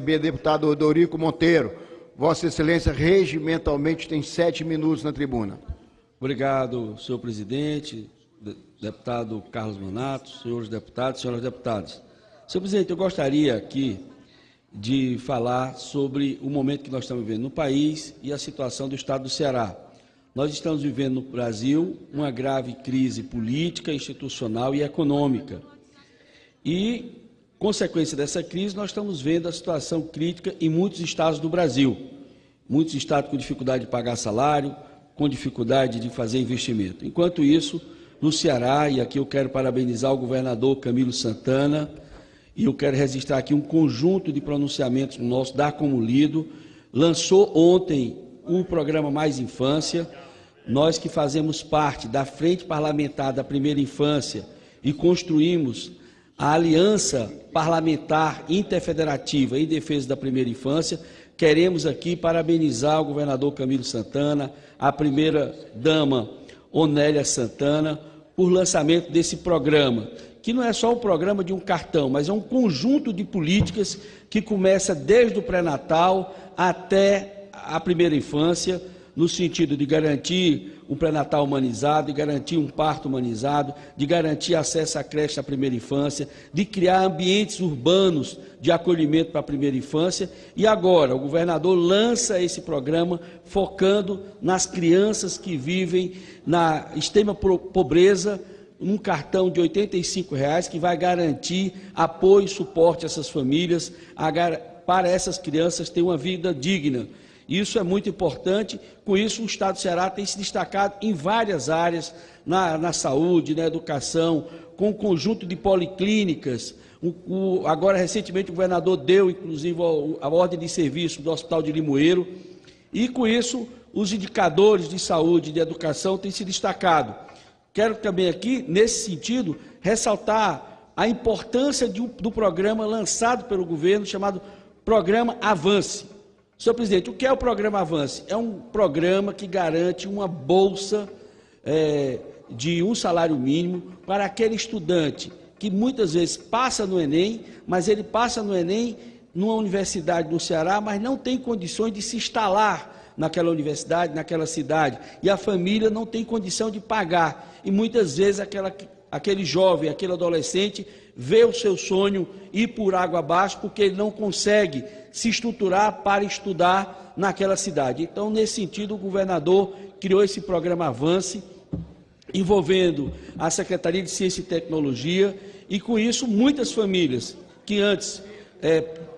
Deputado Odorico Monteiro. Vossa Excelência regimentalmente tem 7 minutos na tribuna. Obrigado, senhor presidente, deputado Carlos Manato, senhores deputados, senhoras deputadas. Senhor presidente, eu gostaria aqui de falar sobre o momento que nós estamos vivendo no país e a situação do estado do Ceará. Nós estamos vivendo no Brasil uma grave crise política, institucional e econômica. E, consequência dessa crise, nós estamos vendo a situação crítica em muitos estados do Brasil. Muitos estados com dificuldade de pagar salário, com dificuldade de fazer investimento. Enquanto isso, no Ceará, e aqui eu quero parabenizar o governador Camilo Santana, e eu quero registrar aqui um conjunto de pronunciamentos nosso, dar como lido, lançou ontem o programa Mais Infância. Nós que fazemos parte da Frente Parlamentar da Primeira Infância e construímos a Aliança Parlamentar Interfederativa em Defesa da Primeira Infância, queremos aqui parabenizar o governador Camilo Santana, a primeira-dama Onélia Santana, por lançamento desse programa, que não é só um programa de um cartão, mas é um conjunto de políticas que começa desde o pré-natal até a primeira infância, no sentido de garantir um pré-natal humanizado, de garantir um parto humanizado, de garantir acesso à creche à primeira infância, de criar ambientes urbanos de acolhimento para a primeira infância. E agora o governador lança esse programa focando nas crianças que vivem na extrema pobreza, um cartão de R$ 85 que vai garantir apoio e suporte a essas famílias, para essas crianças terem uma vida digna. Isso é muito importante. Com isso, o estado do Ceará tem se destacado em várias áreas, na saúde, na educação, com um conjunto de policlínicas. Agora, recentemente, o governador deu, inclusive, a ordem de serviço do Hospital de Limoeiro, e com isso, os indicadores de saúde e de educação têm se destacado. Quero também aqui, nesse sentido, ressaltar a importância do programa lançado pelo governo, chamado Programa Avance. Senhor presidente, o que é o programa Avance? É um programa que garante uma bolsa de um salário mínimo para aquele estudante que muitas vezes passa no Enem, mas ele passa no Enem numa universidade do Ceará, mas não tem condições de se instalar naquela universidade, naquela cidade, e a família não tem condição de pagar. E muitas vezes aquele jovem, aquele adolescente, vê o seu sonho ir por água abaixo porque ele não consegue se estruturar para estudar naquela cidade. Então, nesse sentido, o governador criou esse programa Avance, envolvendo a Secretaria de Ciência e Tecnologia, e com isso muitas famílias que antes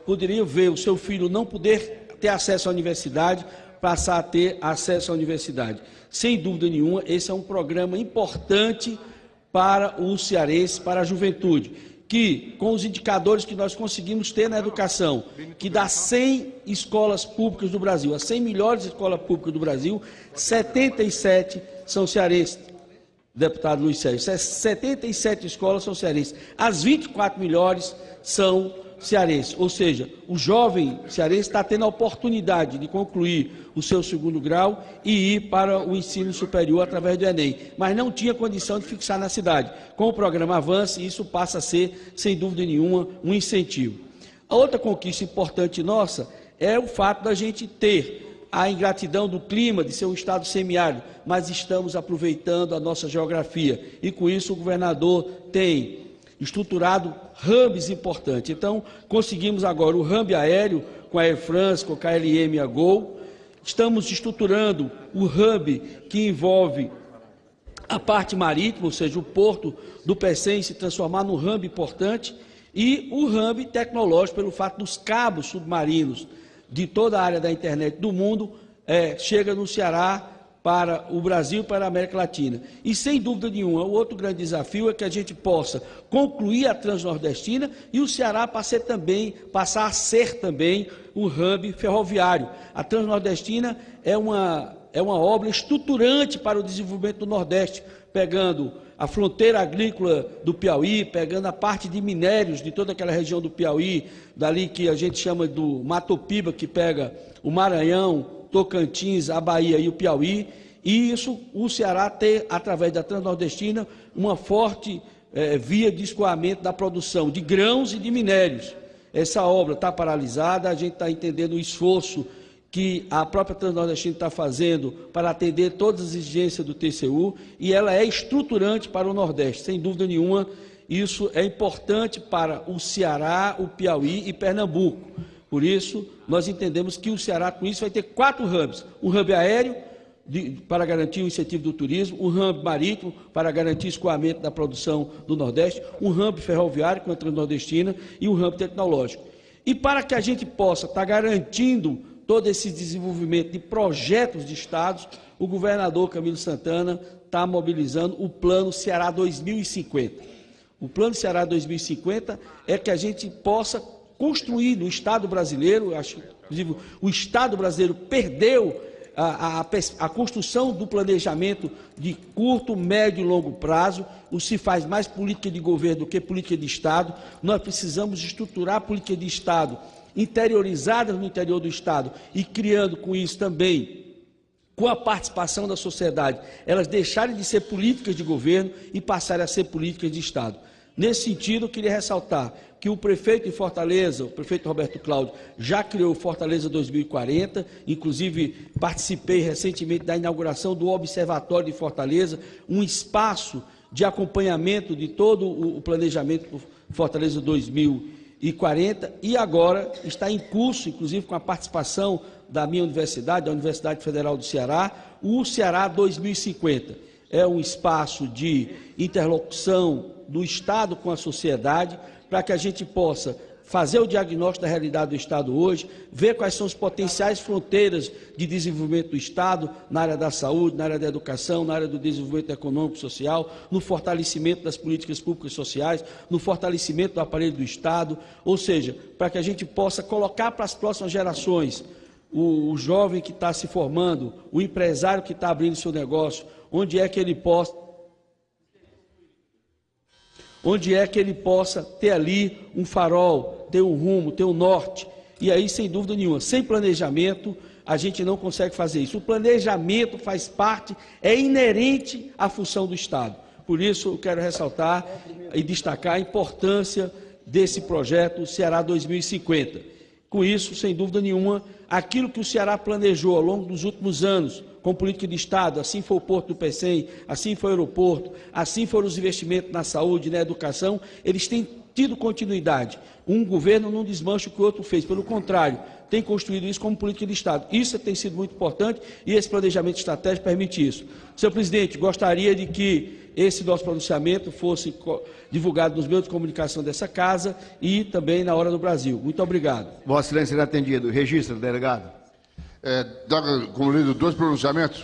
poderiam ver o seu filho não poder ter acesso à universidade, passar a ter acesso à universidade. Sem dúvida nenhuma, esse é um programa importante para os cearenses, para a juventude, que, com os indicadores que nós conseguimos ter na educação, que dá 100 escolas públicas do Brasil, as 100 melhores escolas públicas do Brasil, 77 são cearenses, deputado Luiz Sérgio, 77 escolas são cearenses, as 24 melhores são cearenses, ou seja, o jovem cearense está tendo a oportunidade de concluir o seu segundo grau e ir para o ensino superior através do Enem, mas não tinha condição de fixar na cidade. Com o programa Avance, isso passa a ser, sem dúvida nenhuma, um incentivo. A outra conquista importante nossa é o fato da gente ter a ingratidão do clima, de ser um estado semiárido, mas estamos aproveitando a nossa geografia, e com isso o governador tem estruturado hubs importantes. Então, conseguimos agora o hub aéreo com a Air France, com a KLM e a Gol. Estamos estruturando o hub que envolve a parte marítima, ou seja, o porto do Pecém se transformar num hub importante, e o hub tecnológico, pelo fato dos cabos submarinos de toda a área da internet do mundo, chega no Ceará, para o Brasil e para a América Latina. E, sem dúvida nenhuma, o outro grande desafio é que a gente possa concluir a Transnordestina e o Ceará passar a ser também um hub ferroviário. A Transnordestina é uma obra estruturante para o desenvolvimento do Nordeste, pegando a fronteira agrícola do Piauí, pegando a parte de minérios de toda aquela região do Piauí, dali que a gente chama do Mato Piba, que pega o Maranhão, Tocantins, a Bahia e o Piauí, e isso o Ceará tem, através da Transnordestina, uma forte via de escoamento da produção de grãos e de minérios. essa obra está paralisada, a gente está entendendo o esforço que a própria Transnordestina está fazendo para atender todas as exigências do TCU, e ela é estruturante para o Nordeste, sem dúvida nenhuma. Isso é importante para o Ceará, o Piauí e Pernambuco. Por isso, nós entendemos que o Ceará, com isso, vai ter 4 hubs. Um hub aéreo, para garantir o incentivo do turismo, um hub marítimo, para garantir o escoamento da produção do Nordeste, um hub ferroviário, com a Transnordestina, e um hub tecnológico. E para que a gente possa estar garantindo todo esse desenvolvimento de projetos de estados, o governador Camilo Santana está mobilizando o Plano Ceará 2050. O Plano Ceará 2050 é que a gente possa construir no Estado brasileiro, acho, inclusive, o Estado brasileiro perdeu a construção do planejamento de curto, médio e longo prazo. O se faz mais política de governo do que política de Estado. Nós precisamos estruturar a política de Estado interiorizadas no interior do Estado e criando com isso também, com a participação da sociedade, elas deixarem de ser políticas de governo e passarem a ser políticas de Estado. Nesse sentido, eu queria ressaltar que o prefeito de Fortaleza, o prefeito Roberto Cláudio, já criou Fortaleza 2040, inclusive participei recentemente da inauguração do Observatório de Fortaleza, um espaço de acompanhamento de todo o planejamento do Fortaleza 2040, e agora está em curso, inclusive com a participação da minha universidade, da Universidade Federal do Ceará, o Ceará 2050. É um espaço de interlocução do Estado com a sociedade, para que a gente possa fazer o diagnóstico da realidade do Estado hoje, ver quais são as potenciais fronteiras de desenvolvimento do Estado na área da saúde, na área da educação, na área do desenvolvimento econômico e social, no fortalecimento das políticas públicas e sociais, no fortalecimento do aparelho do Estado, ou seja, para que a gente possa colocar para as próximas gerações o jovem que está se formando, o empresário que está abrindo seu negócio, onde é que ele possa ter ali um farol, ter um rumo, ter um norte. E aí, sem dúvida nenhuma, sem planejamento, a gente não consegue fazer isso. O planejamento faz parte, é inerente à função do Estado. Por isso, eu quero ressaltar e destacar a importância desse projeto Ceará 2050. Com isso, sem dúvida nenhuma, aquilo que o Ceará planejou ao longo dos últimos anos, com política de Estado, assim foi o Porto do Pecém, assim foi o aeroporto, assim foram os investimentos na saúde, na educação, eles têm tido continuidade. Um governo não desmancha o que o outro fez, pelo contrário, tem construído isso como política de Estado. Isso tem sido muito importante e esse planejamento estratégico permite isso. Senhor presidente, gostaria de que esse nosso pronunciamento fosse divulgado nos meios de comunicação dessa casa e também na Hora do Brasil. Muito obrigado. Vossa Excelência será atendido. Registra, delegado. Dado como lido 2 pronunciamentos,